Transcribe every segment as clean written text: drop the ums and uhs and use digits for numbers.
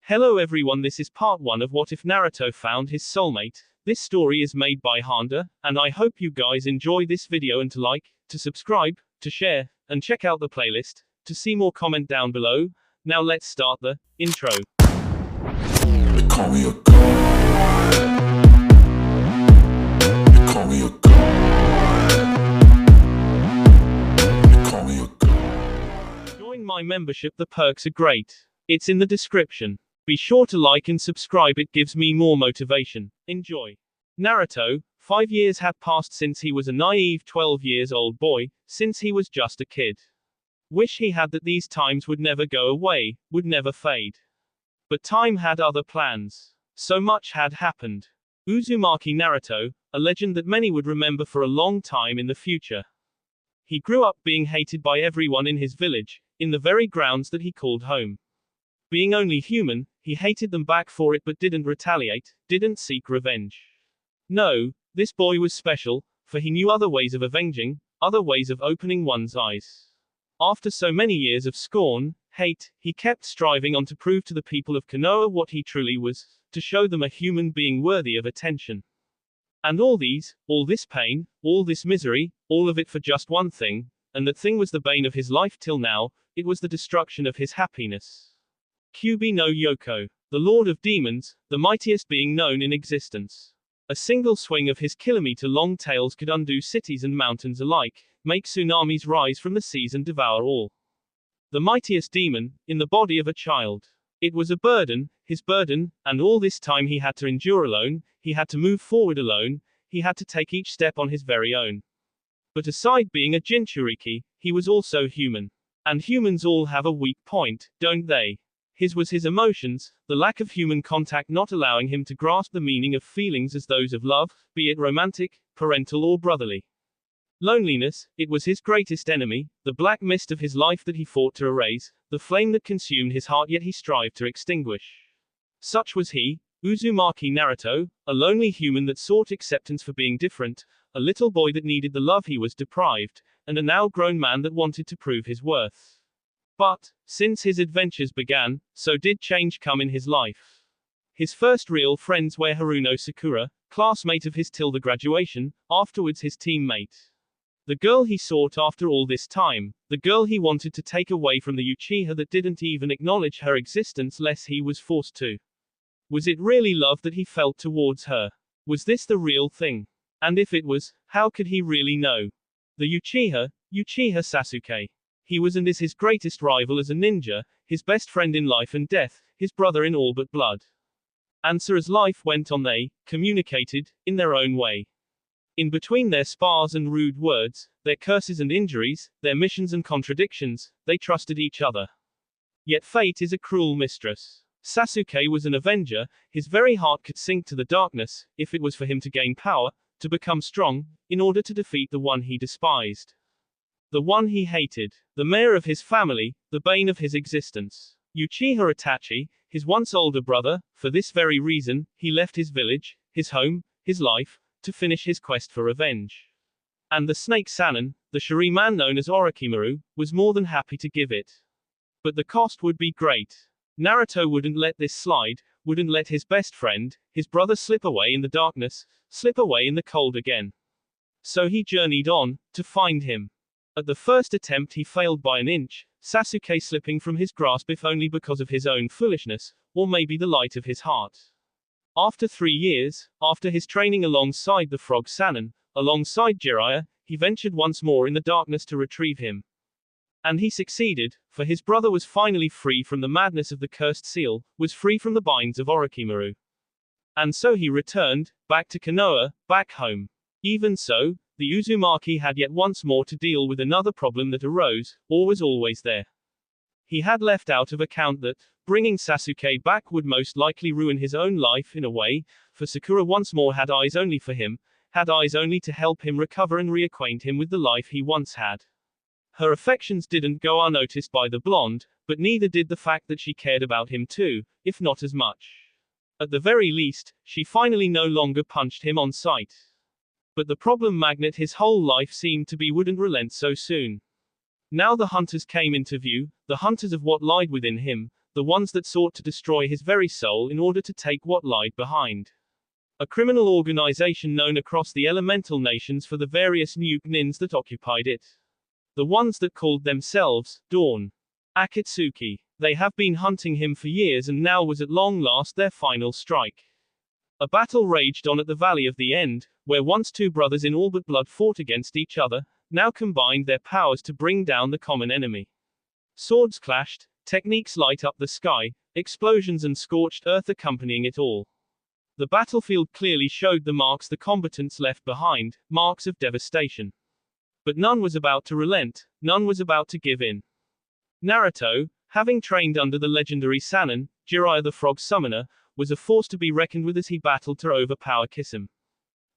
Hello everyone, this is part 1 of What If Naruto Found His Soulmate. This story is made by Honder, and I hope you guys enjoy this video and to like, to subscribe, to share, and check out the playlist, to see more comment down below. Now let's start the intro. They call me a god. They call me a god. They call me a god. Join my membership, the perks are great. It's in the description. Be sure to like and subscribe, it gives me more motivation. Enjoy. Naruto, 5 years had passed since he was a naive 12-years-old boy, since he was just a kid. Wish he had that these times would never go away, would never fade. But time had other plans. So much had happened. Uzumaki Naruto, a legend that many would remember for a long time in the future. He grew up being hated by everyone in his village, in the very grounds that he called home. Being only human, he hated them back for it but didn't retaliate, didn't seek revenge. No, this boy was special, for he knew other ways of avenging, other ways of opening one's eyes. After so many years of scorn, hate, he kept striving on to prove to the people of Konoha what he truly was, to show them a human being worthy of attention. And all this pain, all this misery, all of it for just one thing, and that thing was the bane of his life till now, it was the destruction of his happiness. Kyuubi no Yoko, the Lord of Demons, the mightiest being known in existence. A single swing of his kilometer-long tails could undo cities and mountains alike, make tsunamis rise from the seas and devour all. The mightiest demon, in the body of a child. It was a burden, his burden, and all this time he had to endure alone, he had to move forward alone, he had to take each step on his very own. But aside being a Jinchuriki, he was also human. And humans all have a weak point, don't they? His was his emotions, the lack of human contact not allowing him to grasp the meaning of feelings as those of love, be it romantic, parental or brotherly. Loneliness, it was his greatest enemy, the black mist of his life that he fought to erase, the flame that consumed his heart yet he strived to extinguish. Such was he, Uzumaki Naruto, a lonely human that sought acceptance for being different, a little boy that needed the love he was deprived, and a now grown man that wanted to prove his worth. But, since his adventures began, so did change come in his life. His first real friends were Haruno Sakura, classmate of his till the graduation, afterwards his teammate. The girl he sought after all this time, the girl he wanted to take away from the Uchiha that didn't even acknowledge her existence lest he was forced to. Was it really love that he felt towards her? Was this the real thing? And if it was, how could he really know? The Uchiha Sasuke. He was and is his greatest rival as a ninja, his best friend in life and death, his brother in all but blood. And so as life went on they communicated, in their own way. In between their spars and rude words, their curses and injuries, their missions and contradictions, they trusted each other. Yet fate is a cruel mistress. Sasuke was an avenger, his very heart could sink to the darkness, if it was for him to gain power, to become strong, in order to defeat the one he despised. The one he hated, the mayor of his family, the bane of his existence. Uchiha Itachi, his once older brother, for this very reason, he left his village, his home, his life, to finish his quest for revenge. And the snake Sannin, the Shuriman known as Orochimaru, was more than happy to give it. But the cost would be great. Naruto wouldn't let this slide, wouldn't let his best friend, his brother slip away in the darkness, slip away in the cold again. So he journeyed on, to find him. At the first attempt he failed by an inch, Sasuke slipping from his grasp if only because of his own foolishness, or maybe the light of his heart. After 3 years, after his training alongside the frog Sannin, alongside Jiraiya, he ventured once more in the darkness to retrieve him. And he succeeded, for his brother was finally free from the madness of the cursed seal, was free from the binds of Orochimaru. And so he returned, back to Konoha, back home. Even so, the Uzumaki had yet once more to deal with another problem that arose, or was always there. He had left out of account that, bringing Sasuke back would most likely ruin his own life in a way, for Sakura once more had eyes only for him, had eyes only to help him recover and reacquaint him with the life he once had. Her affections didn't go unnoticed by the blonde, but neither did the fact that she cared about him too, if not as much. At the very least, she finally no longer punched him on sight. But the problem magnet his whole life seemed to be wouldn't relent so soon. Now the hunters came into view, the hunters of what lied within him, the ones that sought to destroy his very soul in order to take what lied behind. A criminal organization known across the elemental nations for the various nuke nins that occupied it. The ones that called themselves Dawn. Akatsuki. They have been hunting him for years and now was at long last their final strike. A battle raged on at the Valley of the End, where once two brothers in all but blood fought against each other, now combined their powers to bring down the common enemy. Swords clashed, techniques light up the sky, explosions and scorched earth accompanying it all. The battlefield clearly showed the marks the combatants left behind, marks of devastation. But none was about to relent, none was about to give in. Naruto, having trained under the legendary Sannin, Jiraiya the Frog Summoner, was a force to be reckoned with as he battled to overpower Kisame.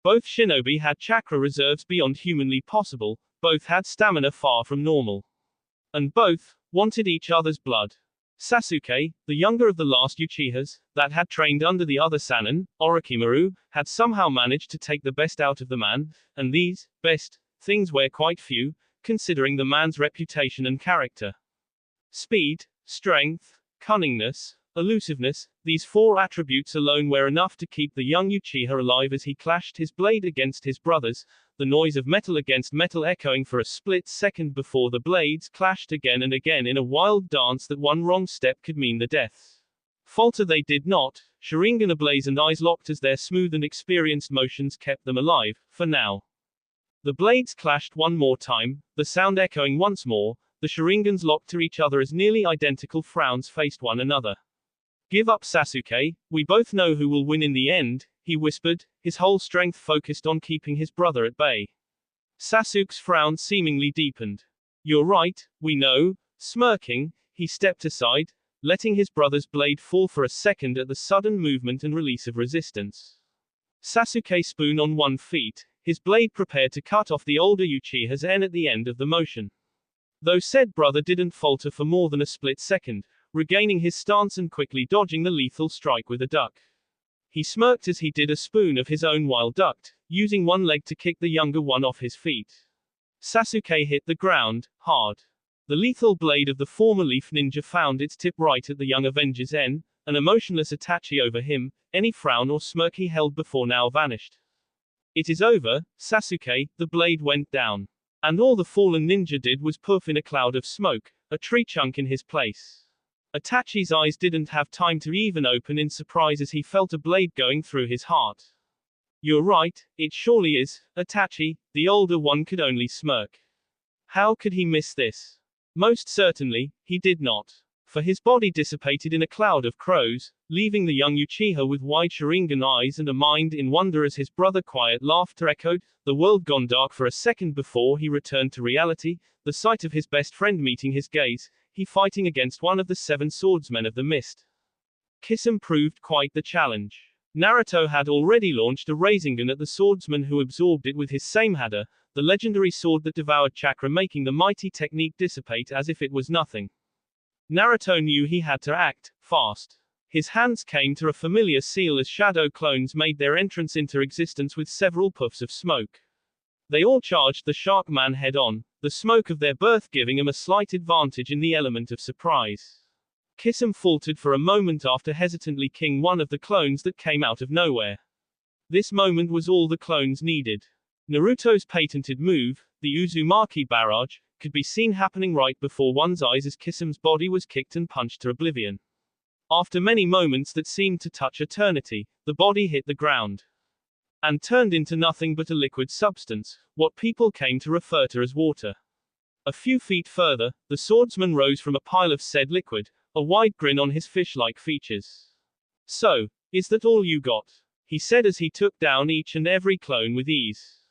Both shinobi had chakra reserves beyond humanly possible, both had stamina far from normal. And both wanted each other's blood. Sasuke, the younger of the last Uchihas, that had trained under the other Sannin, Orochimaru, had somehow managed to take the best out of the man, and these best things were quite few, considering the man's reputation and character. Speed, strength, cunningness, elusiveness, these four attributes alone were enough to keep the young Uchiha alive as he clashed his blade against his brother's, the noise of metal against metal echoing for a split second before the blades clashed again and again in a wild dance that one wrong step could mean the death. Falter they did not, Sharingan ablaze and eyes locked as their smooth and experienced motions kept them alive, for now. The blades clashed one more time, the sound echoing once more, the Sharingans locked to each other as nearly identical frowns faced one another. Give up Sasuke, we both know who will win in the end, he whispered, his whole strength focused on keeping his brother at bay. Sasuke's frown seemingly deepened. You're right, we know, smirking, he stepped aside, letting his brother's blade fall for a second at the sudden movement and release of resistance. Sasuke spoon on one feet, his blade prepared to cut off the older Uchiha's en at the end of the motion. Though said brother didn't falter for more than a split second, regaining his stance and quickly dodging the lethal strike with a duck. He smirked as he did a spoon of his own while ducked, using one leg to kick the younger one off his feet. Sasuke hit the ground, hard. The lethal blade of the former Leaf Ninja found its tip right at the young Avenger's en, an emotionless Itachi over him, any frown or smirk he held before now vanished. It is over, Sasuke, the blade went down. And all the fallen ninja did was puff in a cloud of smoke, a tree chunk in his place. Itachi's eyes didn't have time to even open in surprise as he felt a blade going through his heart. You're right, it surely is, Itachi, the older one could only smirk. How could he miss this? Most certainly, he did not. For his body dissipated in a cloud of crows, leaving the young Uchiha with wide Sharingan eyes and a mind in wonder as his brother quiet laughter echoed, the world gone dark for a second before he returned to reality, the sight of his best friend meeting his gaze, he fighting against one of the 7 swordsmen of the mist. Kisame proved quite the challenge. Naruto had already launched a Rasengan at the swordsman who absorbed it with his same honder, the legendary sword that devoured chakra, making the mighty technique dissipate as if it was nothing. Naruto knew he had to act fast. His hands came to a familiar seal as shadow clones made their entrance into existence with several puffs of smoke. They all charged the shark man head on, the smoke of their birth giving him a slight advantage in the element of surprise. Kisame faltered for a moment after hesitantly kicking one of the clones that came out of nowhere. This moment was all the clones needed. Naruto's patented move, the Uzumaki barrage, could be seen happening right before one's eyes as Kisame's body was kicked and punched to oblivion. After many moments that seemed to touch eternity, the body hit the ground and turned into nothing but a liquid substance, what people came to refer to as water. A few feet further, the swordsman rose from a pile of said liquid, a wide grin on his fish-like features. So, is that all you got? He said as he took down each and every clone with ease.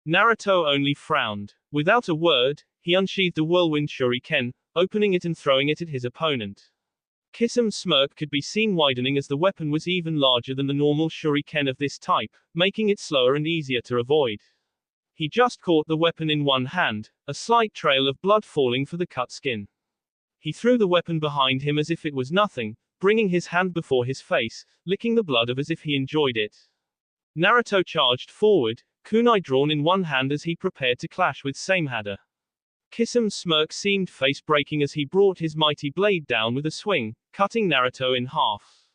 Naruto only frowned. Without a word, he unsheathed a whirlwind shuriken, opening it and throwing it at his opponent. Kisame's smirk could be seen widening as the weapon was even larger than the normal shuriken of this type, making it slower and easier to avoid. He just caught the weapon in one hand, a slight trail of blood falling for the cut skin. He threw the weapon behind him as if it was nothing, bringing his hand before his face, licking the blood of as if he enjoyed it. Naruto charged forward, kunai drawn in one hand as he prepared to clash with same honder. Kisam's smirk seemed face-breaking as he brought his mighty blade down with a swing, cutting Naruto in half.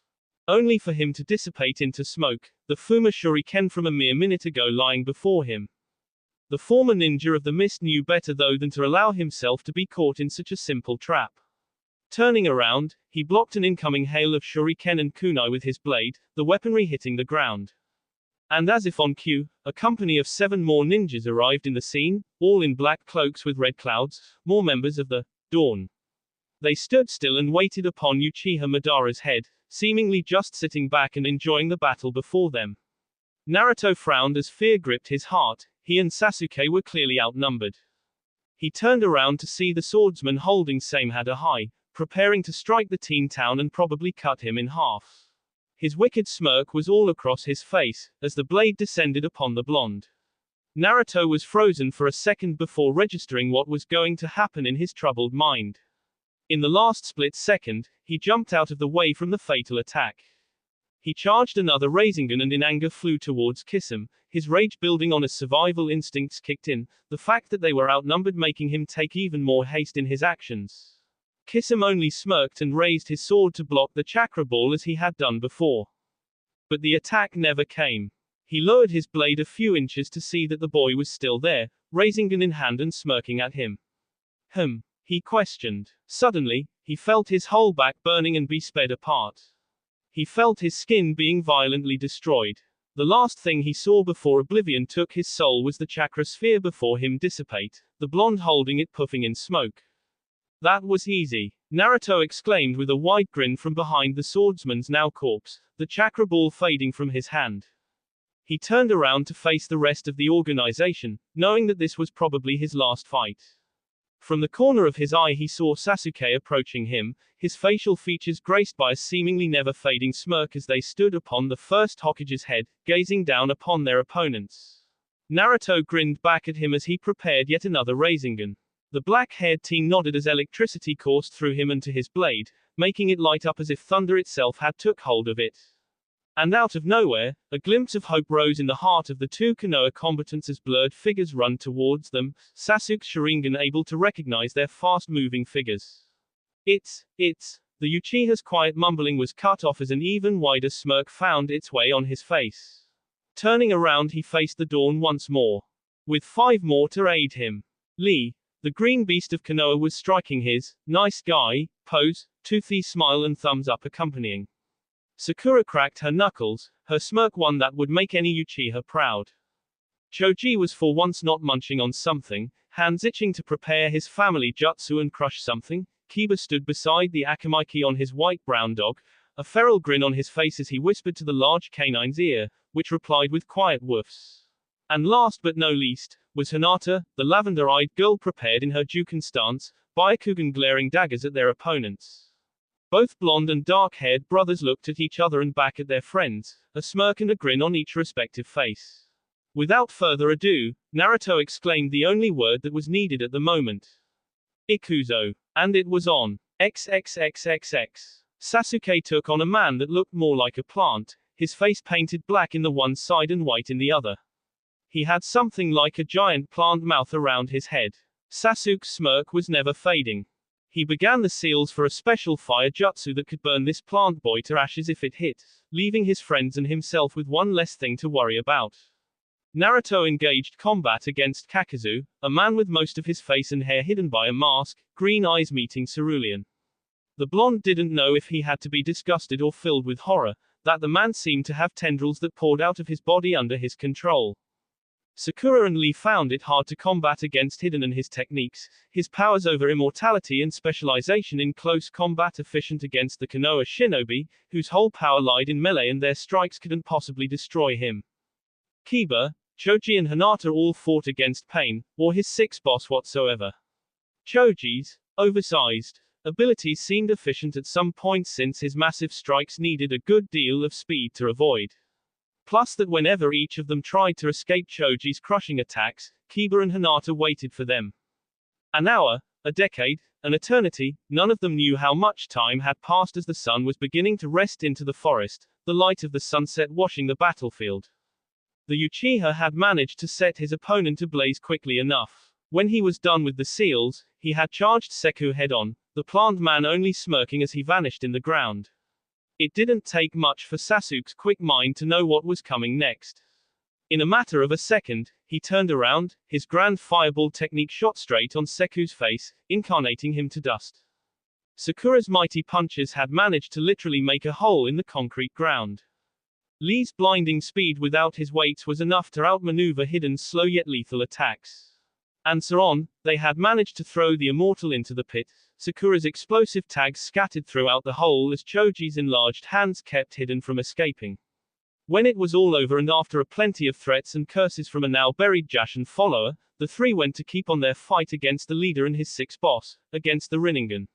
Only for him to dissipate into smoke, the Fuma Shuriken from a mere minute ago lying before him. The former ninja of the mist knew better though than to allow himself to be caught in such a simple trap. Turning around, he blocked an incoming hail of shuriken and kunai with his blade, the weaponry hitting the ground. And as if on cue, a company of 7 more ninjas arrived in the scene, all in black cloaks with red clouds, more members of the Dawn. They stood still and waited upon Uchiha Madara's head, seemingly just sitting back and enjoying the battle before them. Naruto frowned as fear gripped his heart. He and Sasuke were clearly outnumbered. He turned around to see the swordsman holding Samehada high, preparing to strike the teen town and probably cut him in half. His wicked smirk was all across his face, as the blade descended upon the blonde. Naruto was frozen for a second before registering what was going to happen in his troubled mind. In the last split second, he jumped out of the way from the fatal attack. He charged another Rasengan and in anger flew towards Kisame, his rage building on as survival instincts kicked in, the fact that they were outnumbered making him take even more haste in his actions. Kisame only smirked and raised his sword to block the chakra ball as he had done before. But the attack never came. He lowered his blade a few inches to see that the boy was still there, Rasengan in hand and smirking at him. He questioned. Suddenly, he felt his whole back burning and be sped apart. He felt his skin being violently destroyed. The last thing he saw before oblivion took his soul was the chakra sphere before him dissipate, the blonde holding it puffing in smoke. That was easy, Naruto exclaimed with a wide grin from behind the swordsman's now corpse, the chakra ball fading from his hand. He turned around to face the rest of the organization, knowing that this was probably his last fight. From the corner of his eye he saw Sasuke approaching him, his facial features graced by a seemingly never-fading smirk as they stood upon the first Hokage's head, gazing down upon their opponents. Naruto grinned back at him as he prepared yet another Rasengan. The black-haired teen nodded as electricity coursed through him and to his blade, making it light up as if thunder itself had took hold of it. And out of nowhere, a glimpse of hope rose in the heart of the 2 Konoha combatants as blurred figures run towards them, Sasuke's Sharingan able to recognize their fast-moving figures. It's. The Uchiha's quiet mumbling was cut off as an even wider smirk found its way on his face. Turning around he faced the Dawn once more. With 5 more to aid him. Lee, the green beast of Konoha was striking his nice guy pose, toothy smile and thumbs up accompanying. Sakura cracked her knuckles, her smirk one that would make any Uchiha proud. Choji was for once not munching on something, hands itching to prepare his family jutsu and crush something. Kiba stood beside the Akamaiki on his white-brown dog, a feral grin on his face as he whispered to the large canine's ear, which replied with quiet woofs. And last but no least, was Hinata, the lavender-eyed girl prepared in her Juken stance, Byakugan glaring daggers at their opponents. Both blonde and dark-haired brothers looked at each other and back at their friends, a smirk and a grin on each respective face. Without further ado, Naruto exclaimed the only word that was needed at the moment. Ikuzo. And it was on. XXXXX. Sasuke took on a man that looked more like a plant, his face painted black in the one side and white in the other. He had something like a giant plant mouth around his head. Sasuke's smirk was never fading. He began the seals for a special fire jutsu that could burn this plant boy to ashes if it hit, leaving his friends and himself with one less thing to worry about. Naruto engaged combat against Kakazu, a man with most of his face and hair hidden by a mask, green eyes meeting cerulean. The blonde didn't know if he had to be disgusted or filled with horror, that the man seemed to have tendrils that poured out of his body under his control. Sakura and Lee found it hard to combat against Hidden and his techniques, his powers over immortality and specialization in close combat efficient against the Konoha shinobi, whose whole power lied in melee and their strikes couldn't possibly destroy him. Kiba, Choji and Hinata all fought against Pain, or his 6th boss whatsoever. Choji's oversized abilities seemed efficient at some points since his massive strikes needed a good deal of speed to avoid. Plus that whenever each of them tried to escape Choji's crushing attacks, Kiba and Hinata waited for them. An hour, a decade, an eternity, none of them knew how much time had passed as the sun was beginning to rest into the forest, the light of the sunset washing the battlefield. The Uchiha had managed to set his opponent ablaze quickly enough. When he was done with the seals, he had charged Seku head-on, the plant man only smirking as he vanished in the ground. It didn't take much for Sasuke's quick mind to know what was coming next. In a matter of a second, he turned around, his grand fireball technique shot straight on Seku's face, incarnating him to dust. Sakura's mighty punches had managed to literally make a hole in the concrete ground. Lee's blinding speed without his weights was enough to outmaneuver Hidden's slow yet lethal attacks. And so on, they had managed to throw the immortal into the pit. Sakura's explosive tags scattered throughout the hole as Choji's enlarged hands kept Hidden from escaping. When it was all over and after a plenty of threats and curses from a now buried Jashin follower, the three went to keep on their fight against the leader and his sixth boss, against the Rinnegan.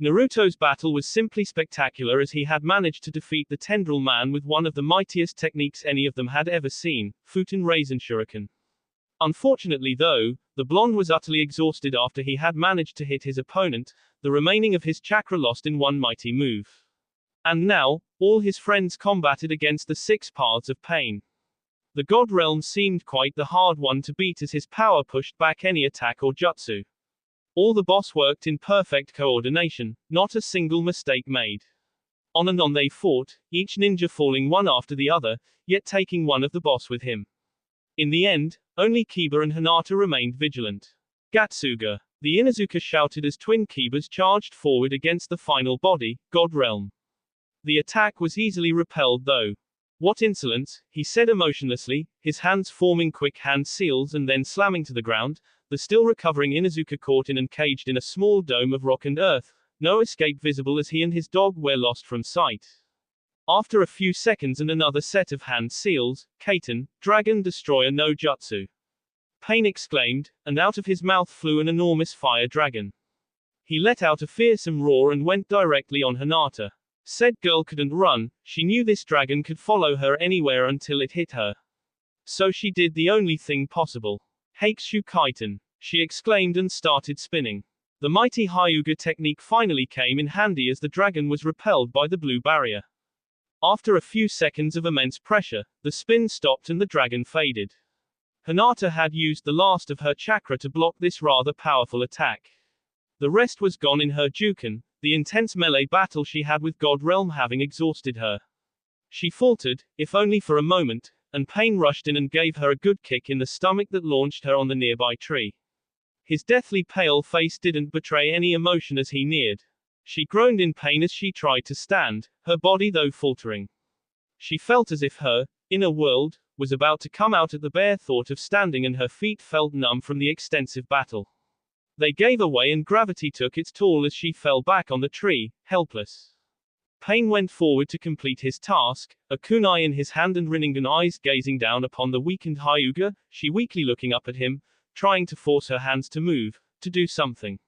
Naruto's battle was simply spectacular as he had managed to defeat the Tendril Man with one of the mightiest techniques any of them had ever seen, Futen Raisin Shuriken. Unfortunately though, the blonde was utterly exhausted after he had managed to hit his opponent, the remaining of his chakra lost in one mighty move. And now, all his friends combated against the 6 paths of pain. The God Realm seemed quite the hard one to beat as his power pushed back any attack or jutsu. All the boss worked in perfect coordination, not a single mistake made. On and on they fought, each ninja falling one after the other, yet taking one of the boss with him. In the end, only Kiba and Hinata remained vigilant. Gatsuga. The Inuzuka shouted as twin Kibas charged forward against the final body, God Realm. The attack was easily repelled though. What insolence, he said emotionlessly, his hands forming quick hand seals and then slamming to the ground, the still recovering Inuzuka caught in and caged in a small dome of rock and earth, no escape visible as he and his dog were lost from sight. After a few seconds and another set of hand seals, Kaiten, Dragon Destroyer no Jutsu. Pain exclaimed, and out of his mouth flew an enormous fire dragon. He let out a fearsome roar and went directly on Hinata. Said girl couldn't run, she knew this dragon could follow her anywhere until it hit her. So she did the only thing possible. Heikishu Kaiten, she exclaimed and started spinning. The mighty Hyuga technique finally came in handy as the dragon was repelled by the blue barrier. After a few seconds of immense pressure, the spin stopped and the dragon faded. Hinata had used the last of her chakra to block this rather powerful attack. The rest was gone in her Juken, the intense melee battle she had with God Realm having exhausted her. She faltered, if only for a moment, and pain rushed in and gave her a good kick in the stomach that launched her on the nearby tree. His deathly pale face didn't betray any emotion as he neared. She groaned in pain as she tried to stand, her body though faltering. She felt as if her inner world was about to come out at the bare thought of standing, and her feet felt numb from the extensive battle. They gave away and gravity took its toll as she fell back on the tree, helpless. Pain went forward to complete his task, a kunai in his hand and Rinnegan eyes gazing down upon the weakened Hyuga, she weakly looking up at him, trying to force her hands to move, to do something.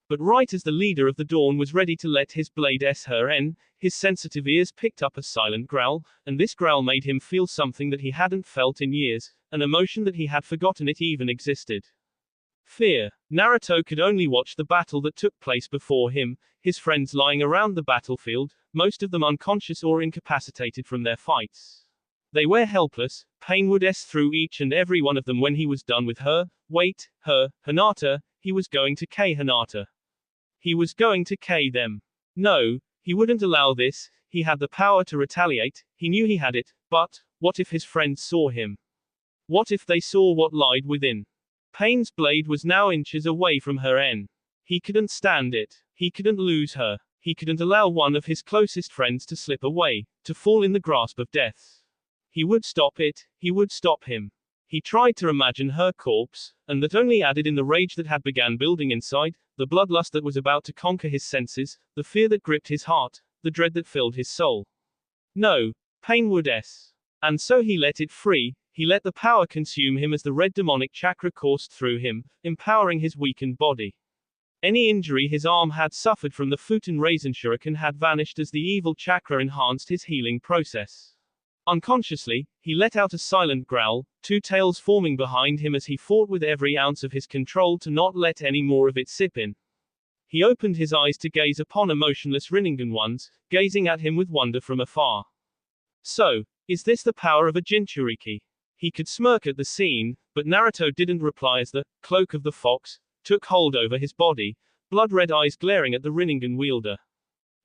But right as the leader of the Dawn was ready to let his blade her in, his sensitive ears picked up a silent growl, and this growl made him feel something that he hadn't felt in years, an emotion that he had forgotten it even existed. Fear. Naruto could only watch the battle that took place before him, his friends lying around the battlefield, most of them unconscious or incapacitated from their fights. They were helpless, pain would through each and every one of them when he was done with her, Hinata, he was going to K Hinata. He was going to K them. No, he wouldn't allow this, he had the power to retaliate, he knew he had it, but, what if his friends saw him? What if they saw what lied within? Pain's blade was now inches away from her end. He couldn't stand it. He couldn't lose her. He couldn't allow one of his closest friends to slip away, to fall in the grasp of death. He would stop it, he would stop him. He tried to imagine her corpse, and that only added in the rage that had begun building inside, the bloodlust that was about to conquer his senses, the fear that gripped his heart, the dread that filled his soul. No, pain would And so he let it free, he let the power consume him as the red demonic chakra coursed through him, empowering his weakened body. Any injury his arm had suffered from the Futen Raisin Shuriken had vanished as the evil chakra enhanced his healing process. Unconsciously, he let out a silent growl, 2 tails forming behind him as he fought with every ounce of his control to not let any more of it sip in. He opened his eyes to gaze upon emotionless Rinnegan ones, gazing at him with wonder from afar. So, is this the power of a Jinchuriki? He could smirk at the scene, but Naruto didn't reply as the cloak of the fox took hold over his body, blood-red eyes glaring at the Rinnegan wielder.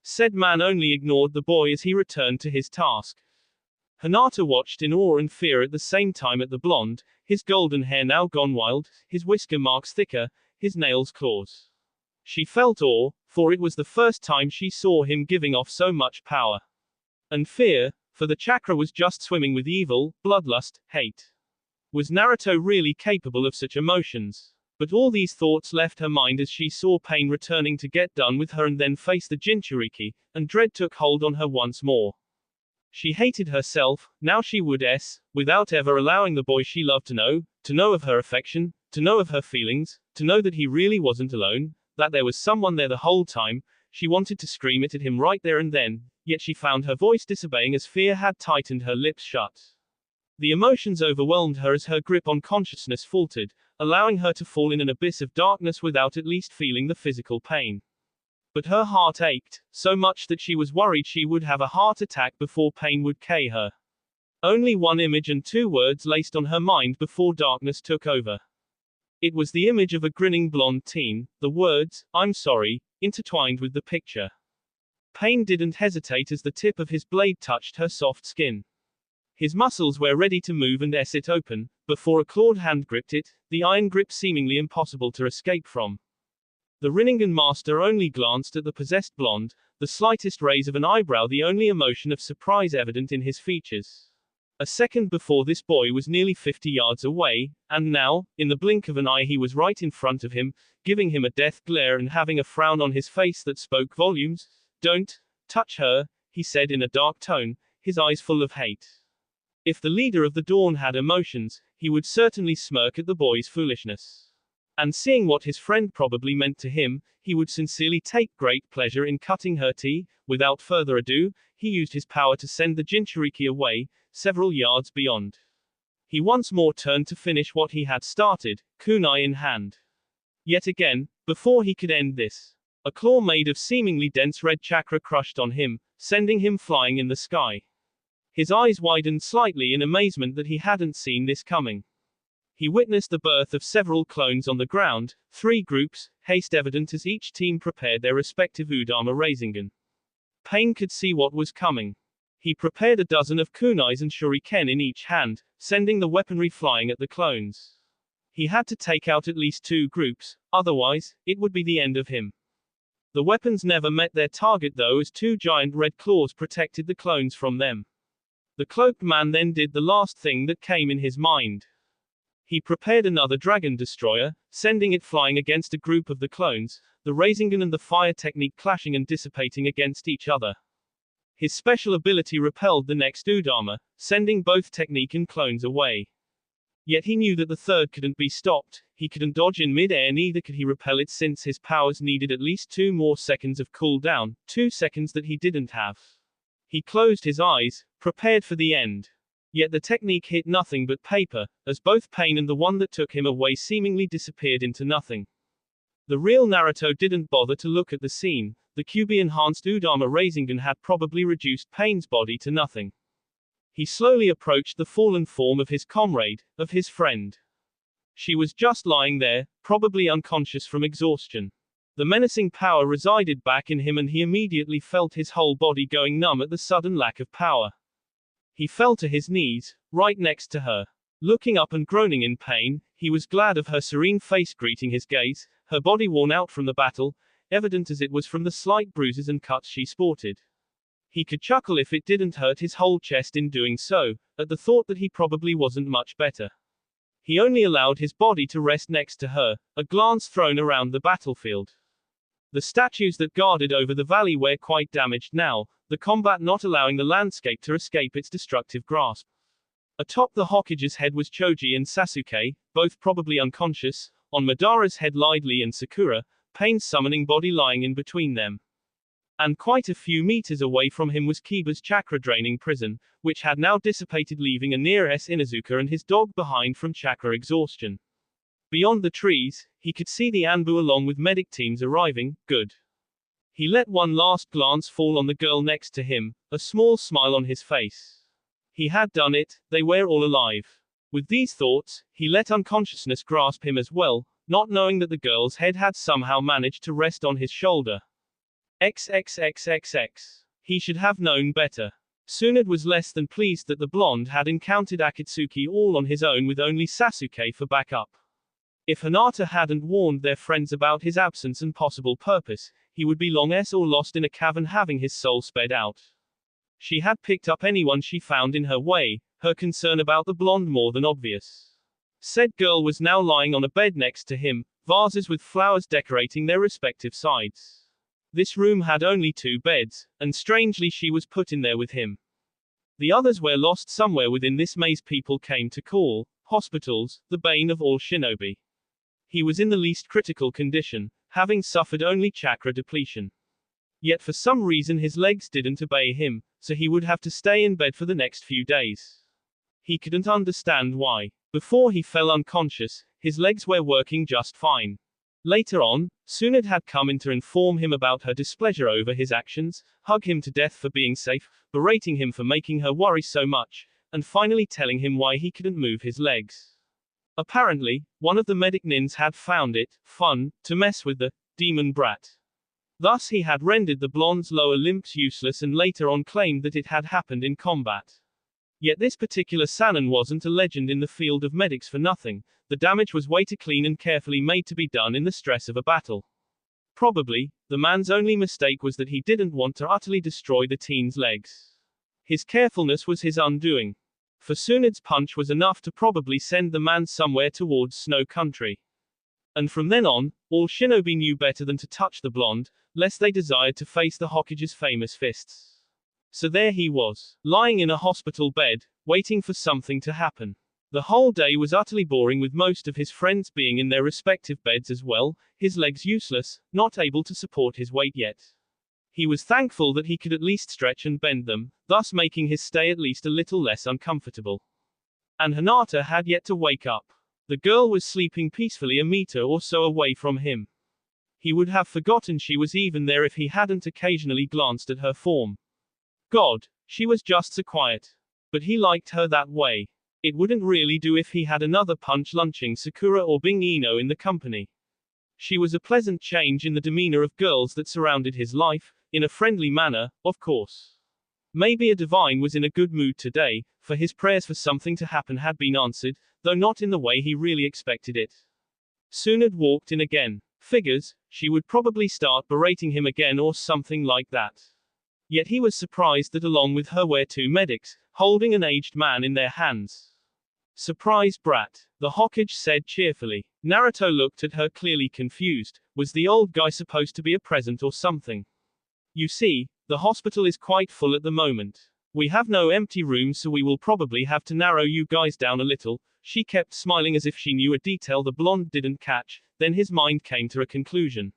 Said man only ignored the boy as he returned to his task. Hinata watched in awe and fear at the same time at the blonde, his golden hair now gone wild, his whisker marks thicker, his nails claws. She felt awe, for it was the first time she saw him giving off so much power. And fear, for the chakra was just swimming with evil, bloodlust, hate. Was Naruto really capable of such emotions? But all these thoughts left her mind as she saw pain returning to get done with her and then face the Jinchuriki, and dread took hold on her once more. She hated herself, now she would without ever allowing the boy she loved to know of her affection, to know of her feelings, to know that he really wasn't alone, that there was someone there the whole time. She wanted to scream it at him right there and then, yet she found her voice disobeying as fear had tightened her lips shut. The emotions overwhelmed her as her grip on consciousness faltered, allowing her to fall in an abyss of darkness without at least feeling the physical pain. But her heart ached, so much that she was worried she would have a heart attack before pain would kill her. Only one image and 2 words laced on her mind before darkness took over. It was the image of a grinning blonde teen, the words, "I'm sorry," intertwined with the picture. Pain didn't hesitate as the tip of his blade touched her soft skin. His muscles were ready to move and it open, before a clawed hand gripped it, the iron grip seemingly impossible to escape from. The Rinnegan master only glanced at the possessed blonde, the slightest raise of an eyebrow the only emotion of surprise evident in his features. A second before this boy was nearly 50 yards away, and now, in the blink of an eye he was right in front of him, giving him a death glare and having a frown on his face that spoke volumes. "Don't touch her," he said in a dark tone, his eyes full of hate. If the leader of the Dawn had emotions, he would certainly smirk at the boy's foolishness. And seeing what his friend probably meant to him, he would sincerely take great pleasure in cutting her tea. Without further ado, he used his power to send the Jinchuriki away, several yards beyond. He once more turned to finish what he had started, kunai in hand. Yet again, before he could end this, a claw made of seemingly dense red chakra crushed on him, sending him flying in the sky. His eyes widened slightly in amazement that he hadn't seen this coming. He witnessed the birth of several clones on the ground, 3 groups, haste evident as each team prepared their respective Udama Rasengan. Pain could see what was coming. He prepared a dozen of kunais and shuriken in each hand, sending the weaponry flying at the clones. He had to take out at least 2 groups, otherwise, it would be the end of him. The weapons never met their target though as 2 giant red claws protected the clones from them. The cloaked man then did the last thing that came in his mind. He prepared another dragon destroyer, sending it flying against a group of the clones, the Rasengan and the fire technique clashing and dissipating against each other. His special ability repelled the next Udama, sending both technique and clones away. Yet he knew that the third couldn't be stopped, he couldn't dodge in mid-air neither could he repel it since his powers needed at least 2 more seconds of cooldown, 2 seconds that he didn't have. He closed his eyes, prepared for the end. Yet the technique hit nothing but paper, as both pain and the one that took him away seemingly disappeared into nothing. The real Naruto didn't bother to look at the scene. The QB-enhanced Udama Rasengan had probably reduced Pain's body to nothing. He slowly approached the fallen form of his comrade, of his friend. She was just lying there, probably unconscious from exhaustion. The menacing power resided back in him and he immediately felt his whole body going numb at the sudden lack of power. He fell to his knees, right next to her. Looking up and groaning in pain, he was glad of her serene face greeting his gaze, her body worn out from the battle, evident as it was from the slight bruises and cuts she sported. He could chuckle if it didn't hurt his whole chest in doing so, at the thought that he probably wasn't much better. He only allowed his body to rest next to her, a glance thrown around the battlefield. The statues that guarded over the valley were quite damaged now, the combat not allowing the landscape to escape its destructive grasp. Atop the Hokage's head was Choji and Sasuke, both probably unconscious, on Madara's head lied Lee and Sakura, Pain's summoning body lying in between them. And quite a few meters away from him was Kiba's chakra-draining prison, which had now dissipated leaving a near-S Inuzuka and his dog behind from chakra exhaustion. Beyond the trees, he could see the Anbu along with medic teams arriving. Good. He let one last glance fall on the girl next to him, a small smile on his face. He had done it, they were all alive. With these thoughts, he let unconsciousness grasp him as well, not knowing that the girl's head had somehow managed to rest on his shoulder. XXXXX. He should have known better. Tsunade was less than pleased that the blonde had encountered Akatsuki all on his own with only Sasuke for backup. If Hinata hadn't warned their friends about his absence and possible purpose, he would be long or lost in a cavern having his soul sped out. She had picked up anyone she found in her way, her concern about the blonde more than obvious. Said girl was now lying on a bed next to him, vases with flowers decorating their respective sides. This room had only 2 beds, and strangely she was put in there with him. The others were lost somewhere within this maze people came to call hospitals, the bane of all shinobi. He was in the least critical condition, having suffered only chakra depletion. Yet for some reason his legs didn't obey him, so he would have to stay in bed for the next few days. He couldn't understand why. Before he fell unconscious, his legs were working just fine. Later on, Tsunade had come in to inform him about her displeasure over his actions, hug him to death for being safe, berating him for making her worry so much, and finally telling him why he couldn't move his legs. Apparently, one of the medic nins had found it fun to mess with the demon brat. Thus he had rendered the blonde's lower limbs useless and later on claimed that it had happened in combat. Yet this particular Sannin wasn't a legend in the field of medics for nothing. The damage was way too clean and carefully made to be done in the stress of a battle. Probably, the man's only mistake was that he didn't want to utterly destroy the teen's legs. His carefulness was his undoing. For Tsunade's punch was enough to probably send the man somewhere towards snow country. And from then on, all shinobi knew better than to touch the blonde, lest they desired to face the Hokage's famous fists. So there he was, lying in a hospital bed, waiting for something to happen. The whole day was utterly boring with most of his friends being in their respective beds as well, his legs useless, not able to support his weight yet. He was thankful that he could at least stretch and bend them, thus making his stay at least a little less uncomfortable. And Hinata had yet to wake up. The girl was sleeping peacefully a meter or so away from him. He would have forgotten she was even there if he hadn't occasionally glanced at her form. God, she was just so quiet. But he liked her that way. It wouldn't really do if he had another punch lunching Sakura or Bing Ino in the company. She was a pleasant change in the demeanor of girls that surrounded his life, in a friendly manner, of course. Maybe a divine was in a good mood today, for his prayers for something to happen had been answered, though not in the way he really expected it. Tsunade walked in again. Figures, she would probably start berating him again or something like that. Yet he was surprised that along with her were 2 medics, holding an aged man in their hands. Surprise brat, the Hokage said cheerfully. Naruto looked at her clearly confused. Was the old guy supposed to be a present or something? You see, the hospital is quite full at the moment. We have no empty rooms, so we will probably have to narrow you guys down a little. She kept smiling as if she knew a detail the blonde didn't catch, then his mind came to a conclusion.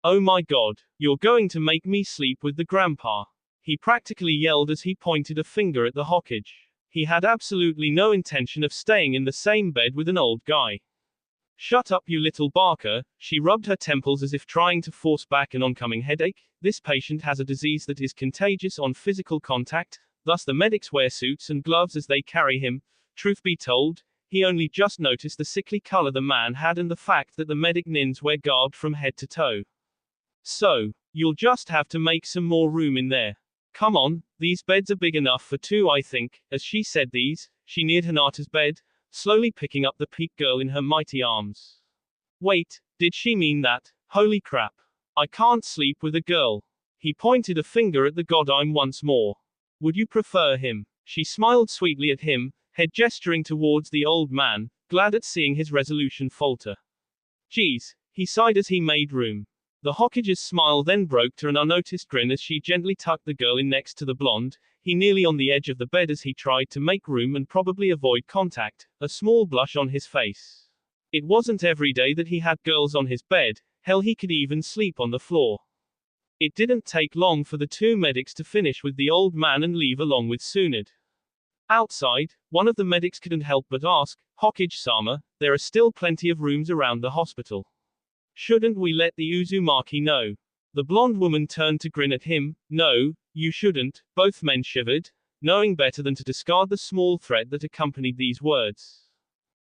Oh my god, you're going to make me sleep with the grandpa. He practically yelled as he pointed a finger at the Hokage. He had absolutely no intention of staying in the same bed with an old guy. Shut up you little barker, she rubbed her temples as if trying to force back an oncoming headache. This patient has a disease that is contagious on physical contact, thus the medics wear suits and gloves as they carry him. Truth be told, he only just noticed the sickly color the man had and the fact that the medic nins were garbed from head to toe. So, you'll just have to make some more room in there. Come on, these beds are big enough for 2 I think. As she said these, she neared Hinata's bed, slowly picking up the peak girl in her mighty arms. Wait, did she mean that? Holy crap. I can't sleep with a girl. He pointed a finger at the godime once more. Would you prefer him? She smiled sweetly at him, head gesturing towards the old man, glad at seeing his resolution falter. Geez, he sighed as he made room. The Hokage's smile then broke to an unnoticed grin as she gently tucked the girl in next to the blonde, he nearly on the edge of the bed as he tried to make room and probably avoid contact, a small blush on his face. It wasn't every day that he had girls on his bed, hell he could even sleep on the floor. It didn't take long for the 2 medics to finish with the old man and leave along with Tsunade. Outside, one of the medics couldn't help but ask, Hokage-sama, there are still plenty of rooms around the hospital. Shouldn't we let the Uzumaki know? The blonde woman turned to grin at him. No, you shouldn't. Both men shivered. knowing better than to discard the small threat that accompanied these words.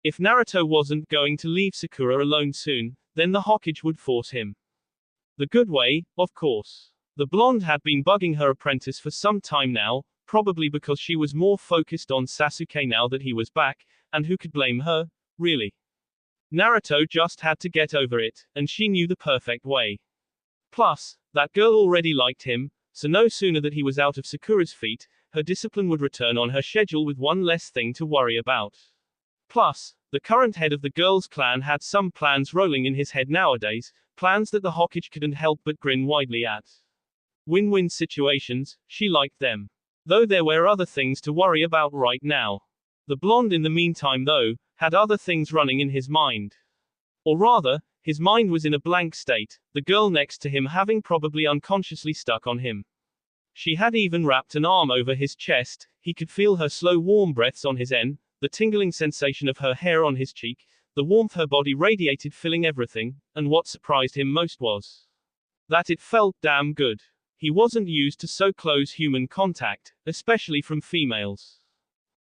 If Naruto wasn't going to leave Sakura alone soon, then the Hokage would force him. The good way, of course. The blonde had been bugging her apprentice for some time now, probably because she was more focused on Sasuke now that he was back, and who could blame her, really? Naruto just had to get over it, and she knew the perfect way. Plus, that girl already liked him, so no sooner that he was out of Sakura's feet, her discipline would return on her schedule with one less thing to worry about. Plus, the current head of the girls' clan had some plans rolling in his head nowadays, plans that the Hokage couldn't help but grin widely at. Win-win situations, she liked them. Though there were other things to worry about right now. The blonde in the meantime though, had other things running in his mind. Or rather, his mind was in a blank state, the girl next to him having probably unconsciously stuck on him. She had even wrapped an arm over his chest, he could feel her slow warm breaths on his end, the tingling sensation of her hair on his cheek, the warmth her body radiated filling everything, and what surprised him most was that it felt damn good. He wasn't used to so close human contact, especially from females.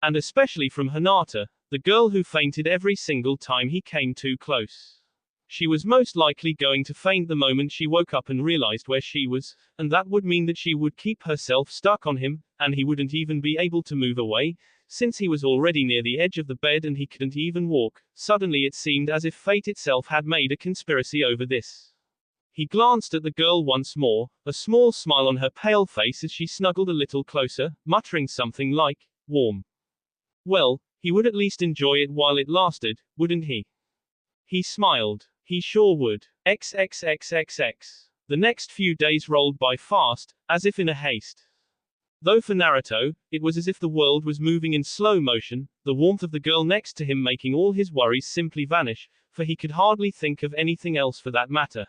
And especially from Hinata, the girl who fainted every single time he came too close. She was most likely going to faint the moment she woke up and realized where she was, and that would mean that she would keep herself stuck on him, and he wouldn't even be able to move away, since he was already near the edge of the bed and he couldn't even walk. Suddenly it seemed as if fate itself had made a conspiracy over this. He glanced at the girl once more, a small smile on her pale face as she snuggled a little closer, muttering something like, warm. Well, he would at least enjoy it while it lasted, wouldn't he? He smiled. He sure would. XXXXX. The next few days rolled by fast, as if in a haste. Though for Naruto, it was as if the world was moving in slow motion, the warmth of the girl next to him making all his worries simply vanish, for he could hardly think of anything else for that matter.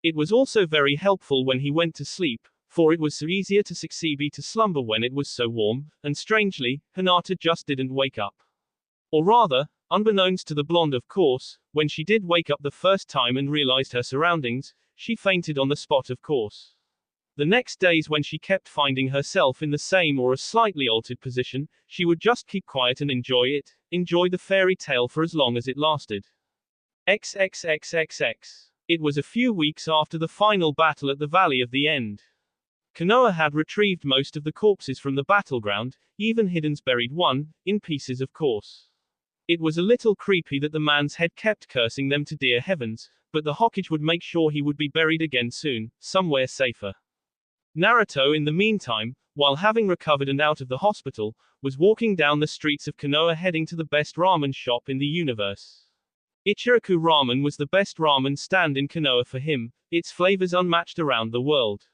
It was also very helpful when he went to sleep, for it was so easier to succeed to slumber when it was so warm, and strangely, Hinata just didn't wake up. Or rather, unbeknownst to the blonde of course, when she did wake up the first time and realized her surroundings, she fainted on the spot of course. The next days when she kept finding herself in the same or a slightly altered position, she would just keep quiet and enjoy it, enjoy the fairy tale for as long as it lasted. XXXXX. It was a few weeks after the final battle at the Valley of the End. Konoha had retrieved most of the corpses from the battleground, even Hidden's buried one, in pieces of course. It was a little creepy that the man's head kept cursing them to dear heavens, but the Hokage would make sure he would be buried again soon, somewhere safer. Naruto in the meantime, while having recovered and out of the hospital, was walking down the streets of Konoha heading to the best ramen shop in the universe. Ichiraku Ramen was the best ramen stand in Konoha for him, its flavors unmatched around the world.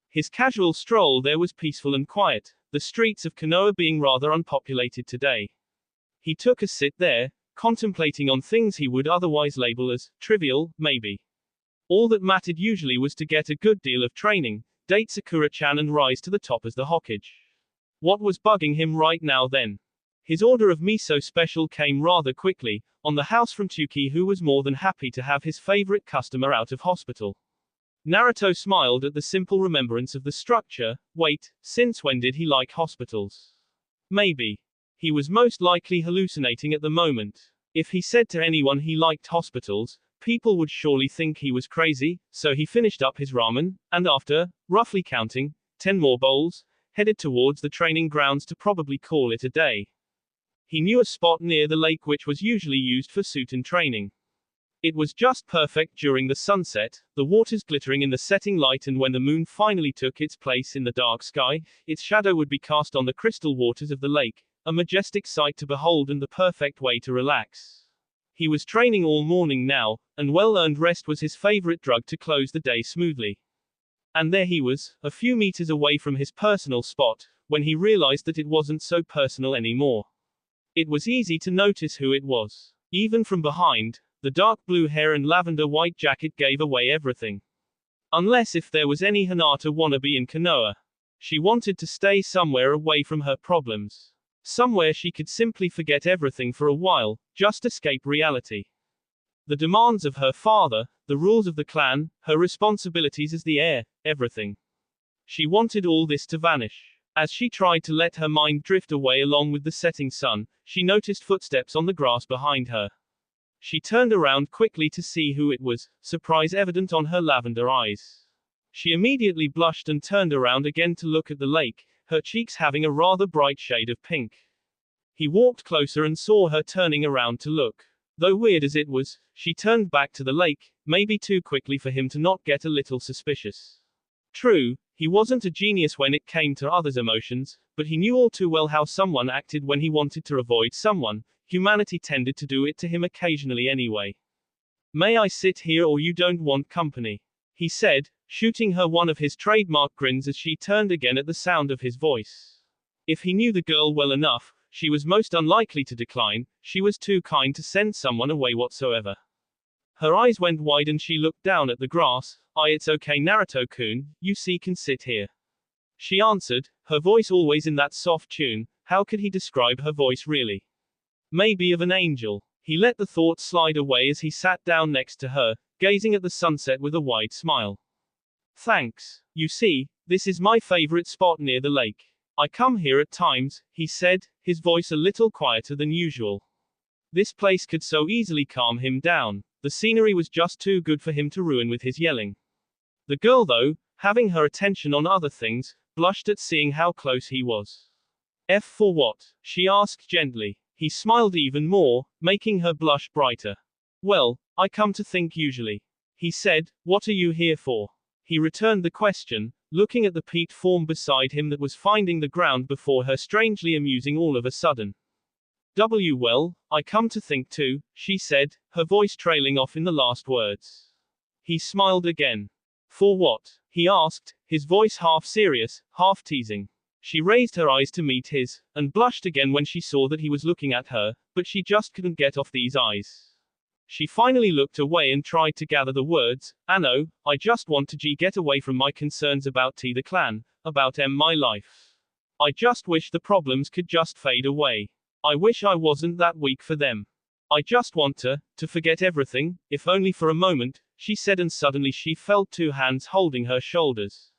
His casual stroll there was peaceful and quiet, the streets of Konoha being rather unpopulated today. He took a sit there, contemplating on things he would otherwise label as trivial, maybe. All that mattered usually was to get a good deal of training, date Sakura-chan and rise to the top as the Hokage. What was bugging him right now then? His order of miso special came rather quickly, on the house from Tsuki, who was more than happy to have his favorite customer out of hospital. Naruto smiled at the simple remembrance of the structure. Wait, since when did he like hospitals? Maybe. He was most likely hallucinating at the moment. If he said to anyone he liked hospitals, people would surely think he was crazy, so he finished up his ramen, and after, roughly counting, 10 more bowls, headed towards the training grounds to probably call it a day. He knew a spot near the lake which was usually used for Suiten training. It was just perfect during the sunset, the waters glittering in the setting light, and when the moon finally took its place in the dark sky, its shadow would be cast on the crystal waters of the lake, a majestic sight to behold and the perfect way to relax. He was training all morning now, and well-earned rest was his favorite drug to close the day smoothly. And there he was, a few meters away from his personal spot, when he realized that it wasn't so personal anymore. It was easy to notice who it was. Even from behind, the dark blue hair and lavender white jacket gave away everything. Unless if there was any Hinata wannabe in Konoha. She wanted to stay somewhere away from her problems. Somewhere she could simply forget everything for a while, just escape reality. The demands of her father, the rules of the clan, her responsibilities as the heir, everything. She wanted all this to vanish. As she tried to let her mind drift away along with the setting sun, she noticed footsteps on the grass behind her. She turned around quickly to see who it was, surprise evident on her lavender eyes. She immediately blushed and turned around again to look at the lake, her cheeks having a rather bright shade of pink. He walked closer and saw her turning around to look. Though weird as it was, she turned back to the lake, maybe too quickly for him to not get a little suspicious. True, he wasn't a genius when it came to others' emotions, but he knew all too well how someone acted when he wanted to avoid someone. Humanity tended to do it to him occasionally anyway. May I sit here or you don't want company? He said, shooting her one of his trademark grins as she turned again at the sound of his voice. If he knew the girl well enough, she was most unlikely to decline, she was too kind to send someone away whatsoever. Her eyes went wide and she looked down at the grass. It's okay Naruto-kun, you see can sit here. She answered, her voice always in that soft tune. How could he describe her voice really? Maybe of an angel. He let the thought slide away as he sat down next to her, gazing at the sunset with a wide smile. Thanks. You see, this is my favorite spot near the lake. I come here at times, he said, his voice a little quieter than usual. This place could so easily calm him down. The scenery was just too good for him to ruin with his yelling. The girl though, having her attention on other things, blushed at seeing how close he was. F for what? She asked gently. He smiled even more, making her blush brighter. Well, I come to think usually. He said, what are you here for? He returned the question, looking at the peat form beside him that was finding the ground before her strangely amusing all of a sudden. Well, I come to think too, she said, her voice trailing off in the last words. He smiled again. For what? He asked, his voice half serious, half teasing. She raised her eyes to meet his, and blushed again when she saw that he was looking at her, but she just couldn't get off these eyes. She finally looked away and tried to gather the words. No, I just want to get away from my concerns about T the clan, about my life. I just wish the problems could just fade away. I wish I wasn't that weak for them. I just want to forget everything, if only for a moment, she said, and suddenly she felt two hands holding her shoulders.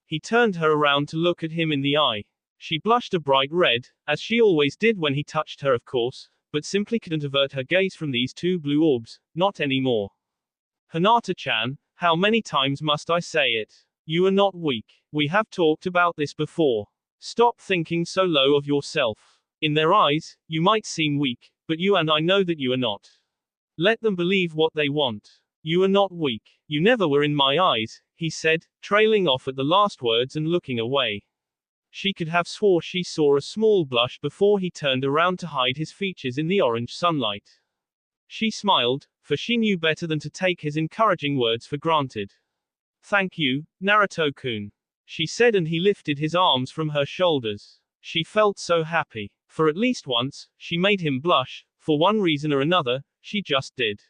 He turned her around to look at him in the eye. She blushed a bright red, as she always did when he touched her of course, but simply couldn't avert her gaze from these two blue orbs, not anymore. Hinata-chan, how many times must I say it? You are not weak. We have talked about this before. Stop thinking so low of yourself. In their eyes, you might seem weak, but you and I know that you are not. Let them believe what they want. You are not weak. You never were in my eyes, he said, trailing off at the last words and looking away. She could have swore she saw a small blush before he turned around to hide his features in the orange sunlight. She smiled, for she knew better than to take his encouraging words for granted. Thank you, Naruto-kun, she said, and he lifted his arms from her shoulders. She felt so happy. For at least once, she made him blush, for one reason or another, she just did.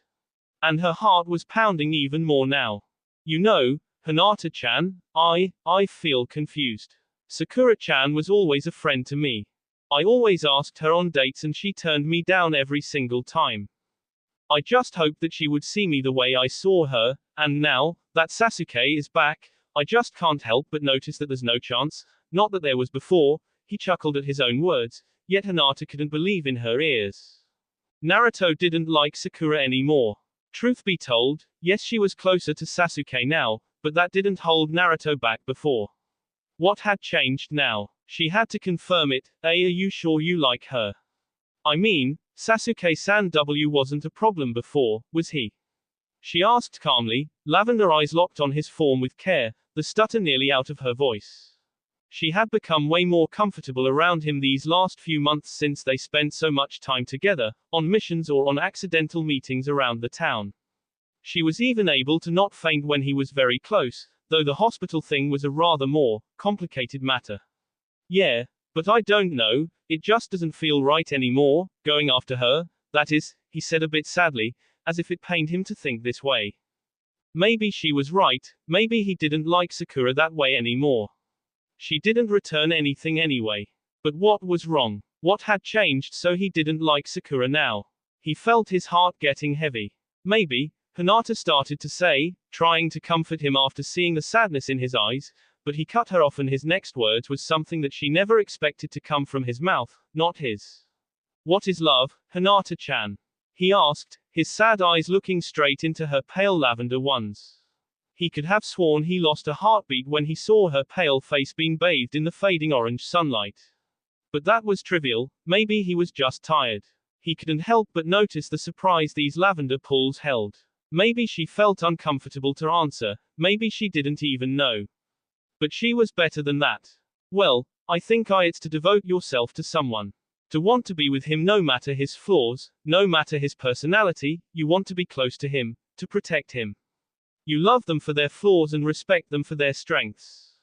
And her heart was pounding even more now. You know, Hinata-chan, I feel confused. Sakura-chan was always a friend to me. I always asked her on dates and she turned me down every single time. I just hoped that she would see me the way I saw her, and now that Sasuke is back, I just can't help but notice that there's no chance, not that there was before. He chuckled at his own words, yet Hinata couldn't believe in her ears. Naruto didn't like Sakura anymore. Truth be told, yes, she was closer to Sasuke now, but that didn't hold Naruto back before. What had changed now? She had to confirm it. Are you sure you like her? I mean, Sasuke-san wasn't a problem before, was he? She asked calmly, lavender eyes locked on his form with care, the stutter nearly out of her voice. She had become way more comfortable around him these last few months since they spent so much time together, on missions or on accidental meetings around the town. She was even able to not faint when he was very close, though the hospital thing was a rather more complicated matter. Yeah, but I don't know, it just doesn't feel right anymore, going after her, that is, he said a bit sadly, as if it pained him to think this way. Maybe she was right, maybe he didn't like Sakura that way anymore. She didn't return anything anyway. But what was wrong? What had changed so he didn't like Sakura now? He felt his heart getting heavy. Maybe, Hinata started to say, trying to comfort him after seeing the sadness in his eyes, But he cut her off, and his next words was something that she never expected to come from his mouth, not his. What is love, Hinata-chan? He asked, his sad eyes looking straight into her pale lavender ones. He could have sworn he lost a heartbeat when he saw her pale face being bathed in the fading orange sunlight. But that was trivial, maybe he was just tired. He couldn't help but notice the surprise these lavender pools held. Maybe she felt uncomfortable to answer, maybe she didn't even know. But she was better than that. Well, I think it's to devote yourself to someone. To want to be with him no matter his flaws, no matter his personality, you want to be close to him, to protect him. You love them for their flaws and respect them for their strengths.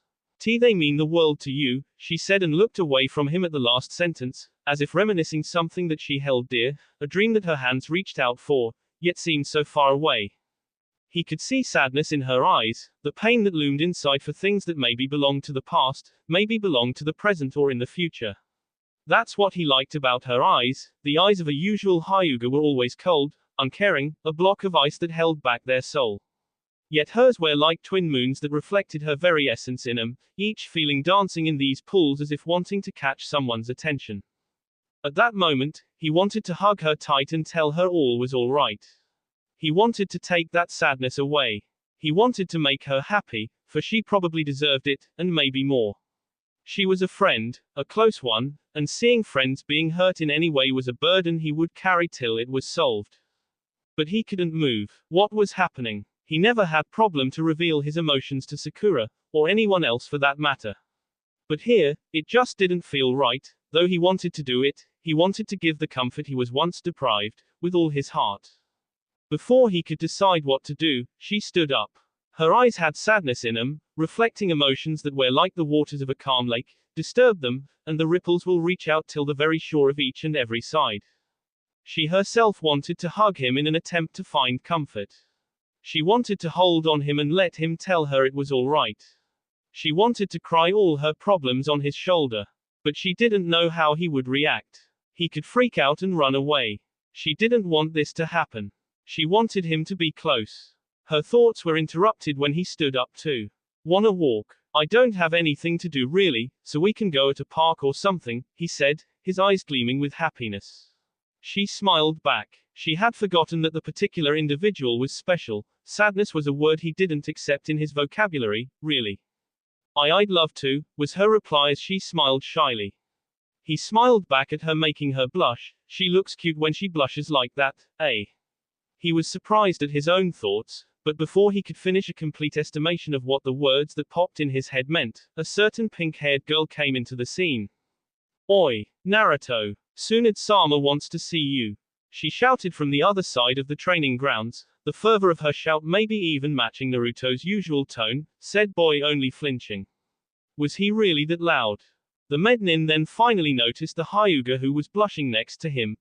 They mean the world to you, she said, and looked away from him at the last sentence, as if reminiscing something that she held dear, a dream that her hands reached out for, yet seemed so far away. He could see sadness in her eyes, the pain that loomed inside for things that maybe belonged to the past, maybe belonged to the present or in the future. That's what he liked about her eyes. The eyes of a usual Hyuga were always cold, uncaring, a block of ice that held back their soul. Yet hers were like twin moons that reflected her very essence in them, each feeling dancing in these pools as if wanting to catch someone's attention. At that moment, he wanted to hug her tight and tell her all was all right. He wanted to take that sadness away. He wanted to make her happy, for she probably deserved it, and maybe more. She was a friend, a close one, and seeing friends being hurt in any way was a burden he would carry till it was solved. But he couldn't move. What was happening? He never had problem to reveal his emotions to Sakura, or anyone else for that matter. But here, it just didn't feel right, though he wanted to do it, he wanted to give the comfort he was once deprived, with all his heart. Before he could decide what to do, she stood up. Her eyes had sadness in them, reflecting emotions that were like the waters of a calm lake. Disturb them, and the ripples will reach out till the very shore of each and every side. She herself wanted to hug him in an attempt to find comfort. She wanted to hold on him and let him tell her it was all right. She wanted to cry all her problems on his shoulder. But she didn't know how he would react. He could freak out and run away. She didn't want this to happen. She wanted him to be close. Her thoughts were interrupted when he stood up too. Wanna walk? I don't have anything to do really, so we can go at a park or something, he said, his eyes gleaming with happiness. She smiled back. She had forgotten that the particular individual was special. Sadness was a word he didn't accept in his vocabulary, really. I'd love to, was her reply as she smiled shyly. He smiled back at her, making her blush. She looks cute when she blushes like that, eh? He was surprised at his own thoughts, but before he could finish a complete estimation of what the words that popped in his head meant, a certain pink-haired girl came into the scene. Oi, Naruto, Tsunade-sama wants to see you. She shouted from the other side of the training grounds, the fervor of her shout maybe even matching Naruto's usual tone, said boy only flinching. Was he really that loud? The Mednin then finally noticed the Hyuga who was blushing next to him.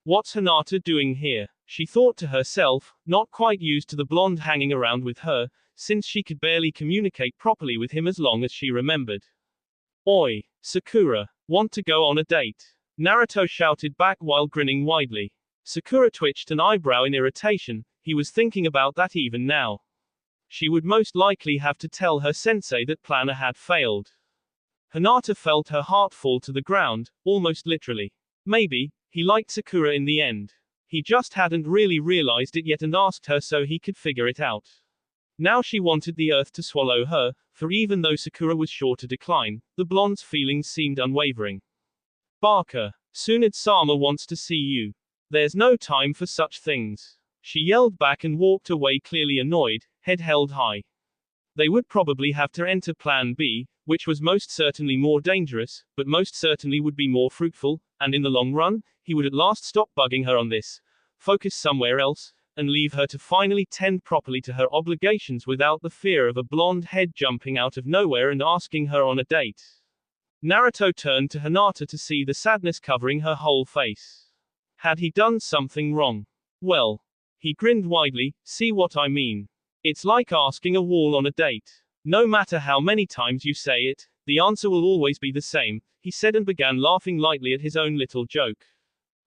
What's Hinata doing here? She thought to herself, not quite used to the blonde hanging around with her, since she could barely communicate properly with him as long as she remembered. Oi, Sakura, want to go on a date? Naruto shouted back while grinning widely. Sakura twitched an eyebrow in irritation. He was thinking about that even now. She would most likely have to tell her sensei that planner had failed. Hinata felt her heart fall to the ground, almost literally. Maybe he liked Sakura in the end. He just hadn't really realized it yet and asked her so he could figure it out. Now she wanted the earth to swallow her, for even though Sakura was sure to decline, the blonde's feelings seemed unwavering. Barker, Tsunade-sama wants to see you. There's no time for such things. She yelled back and walked away, clearly annoyed, head held high. They would probably have to enter Plan B, which was most certainly more dangerous, but most certainly would be more fruitful, and in the long run, he would at last stop bugging her on this, focus somewhere else, and leave her to finally tend properly to her obligations without the fear of a blonde head jumping out of nowhere and asking her on a date. Naruto turned to Hinata to see the sadness covering her whole face. Had he done something wrong? Well, he grinned widely, see what I mean? It's like asking a wall on a date. No matter how many times you say it, the answer will always be the same, he said and began laughing lightly at his own little joke.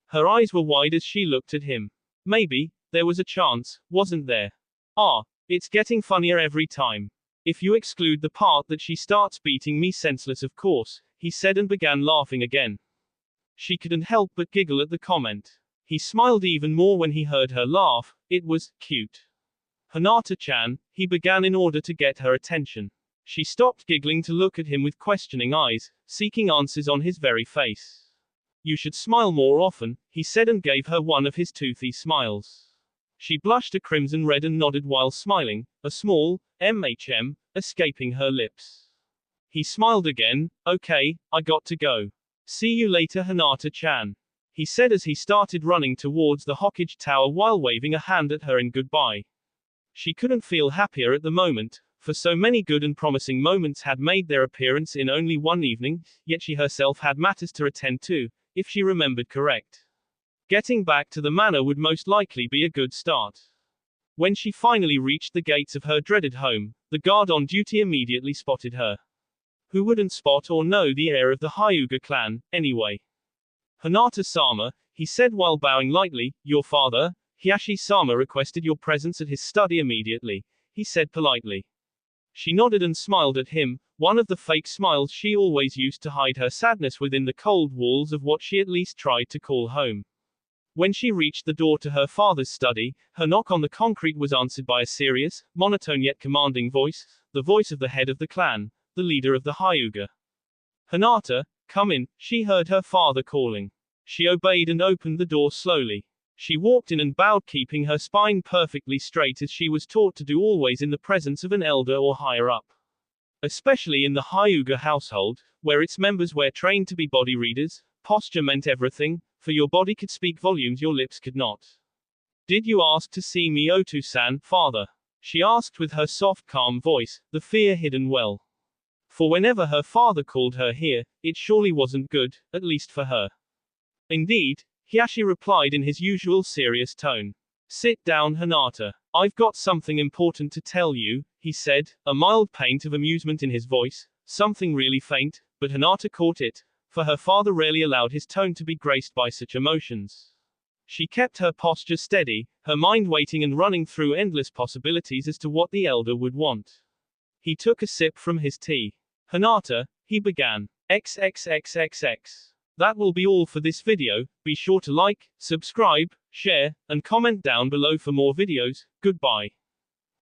Her eyes were wide as she looked at him. Maybe there was a chance, wasn't there? It's getting funnier every time. If you exclude the part that she starts beating me senseless, of course, he said and began laughing again. She couldn't help but giggle at the comment. He smiled even more when he heard her laugh. It was cute. Hinata-chan, he began in order to get her attention. She stopped giggling to look at him with questioning eyes, seeking answers on his very face. You should smile more often, he said and gave her one of his toothy smiles. She blushed a crimson red and nodded while smiling, a small escaping her lips. He smiled again. Okay, I got to go. See you later, Hinata-chan, he said as he started running towards the Hokage Tower while waving a hand at her in goodbye. She couldn't feel happier at the moment, for so many good and promising moments had made their appearance in only one evening, yet she herself had matters to attend to, if she remembered correct. Getting back to the manor would most likely be a good start. When she finally reached the gates of her dreaded home, the guard on duty immediately spotted her. Who wouldn't spot or know the heir of the Hyuga clan, anyway? Hinata-sama, he said while bowing lightly, your father, Hiashi-sama, requested your presence at his study immediately, he said politely. She nodded and smiled at him, one of the fake smiles she always used to hide her sadness within the cold walls of what she at least tried to call home. When she reached the door to her father's study, her knock on the concrete was answered by a serious, monotone yet commanding voice, the voice of the head of the clan, the leader of the Hyuga. Hinata, come in, she heard her father calling. She obeyed and opened the door slowly. She walked in and bowed, keeping her spine perfectly straight as she was taught to do always in the presence of an elder or higher up. Especially in the Hyuga household, where its members were trained to be body readers, posture meant everything, for your body could speak volumes your lips could not. Did you ask to see me, Oto-san, father? She asked with her soft, calm voice, the fear hidden well. For whenever her father called her here, it surely wasn't good, at least for her. Indeed, Hiashi replied in his usual serious tone. Sit down, Hinata. I've got something important to tell you, he said, a mild plaint of amusement in his voice, something really faint, but Hinata caught it, for her father rarely allowed his tone to be graced by such emotions. She kept her posture steady, her mind waiting and running through endless possibilities as to what the elder would want. He took a sip from his tea. Hinata, he began. XXXXX. That will be all for this video. Be sure to like, subscribe, share, and comment down below for more videos. Goodbye.